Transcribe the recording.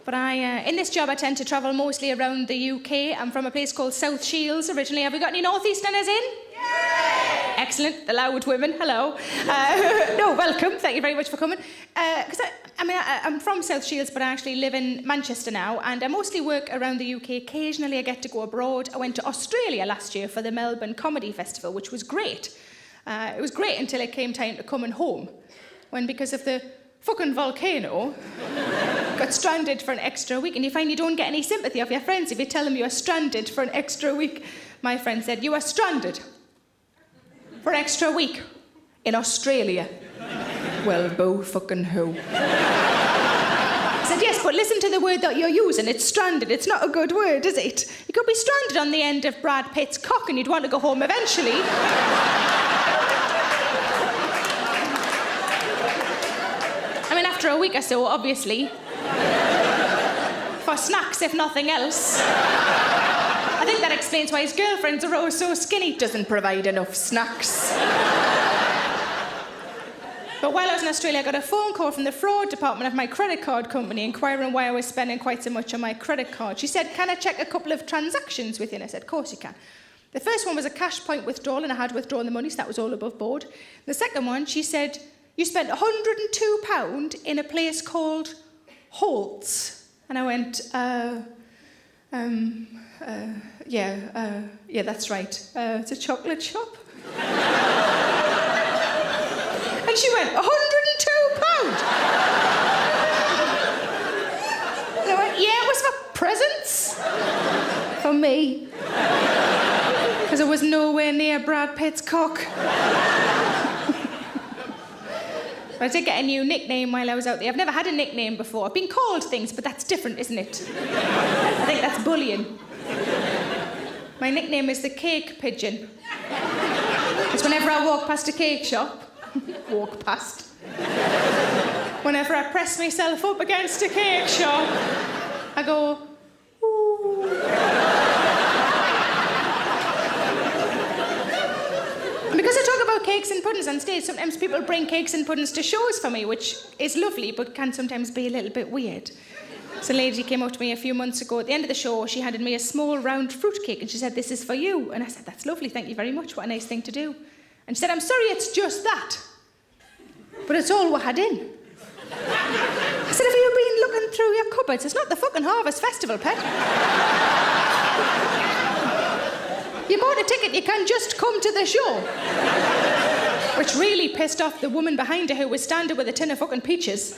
But in this job, I tend to travel mostly around the UK. I'm from a place called South Shields originally. Have we got any North Easterners in? Yay! Excellent. The loud women. Hello. No, welcome. Thank you very much for coming. Because I'm from South Shields, but I actually live in Manchester now, and I mostly work around the UK. Occasionally, I get to go abroad. I went to Australia last year for the Melbourne Comedy Festival, which was great. It was great until it came time to coming home, when because of the fucking volcano, got stranded for an extra week, and you find you don't get any sympathy of your friends if you tell them you are stranded for an extra week. My friend said, "You are stranded for an extra week in Australia." Well, boo fucking who? I said, "Yes, but listen to the word that you're using. It's stranded. It's not a good word, is it? You could be stranded on the end of Brad Pitt's cock and you'd want to go home eventually." I mean, after a week or so, obviously. For snacks, if nothing else. I think that explains why his girlfriends are all so skinny. Doesn't provide enough snacks. But while I was in Australia, I got a phone call from the fraud department of my credit card company inquiring why I was spending quite so much on my credit card. She said, "Can I check a couple of transactions with you?" And I said, "Of course you can." The first one was a cash point withdrawal, and I had withdrawn the money, so that was all above board. The second one, she said, "You spent £102 in a place called Holt's." And I went, yeah, that's right. It's a chocolate shop. And she went, £102? And I went, "Yeah, it was for presents." For me. Because I was nowhere near Brad Pitt's cock. But I did get a new nickname while I was out there. I've never had a nickname before. I've been called things, but that's different, isn't it? I think that's bullying. My nickname is the Cake Pigeon. It's whenever I walk past a cake shop, whenever I press myself up against a cake shop, I go, "Ooh." Because I talk about cakes and puddings on stage, sometimes people bring cakes and puddings to shows for me, which is lovely, but can sometimes be a little bit weird. So a lady came up to me a few months ago. At the end of the show, she handed me a small round fruit cake, and she said, "This is for you." And I said, "That's lovely, thank you very much. What a nice thing to do." And she said, "I'm sorry, it's just that. But it's all we had in." I said, "Have you been looking through your cupboards? It's not the fucking Harvest Festival, pet. You bought a ticket, you can just come to the show." Which really pissed off the woman behind her who was standing with a tin of fucking peaches.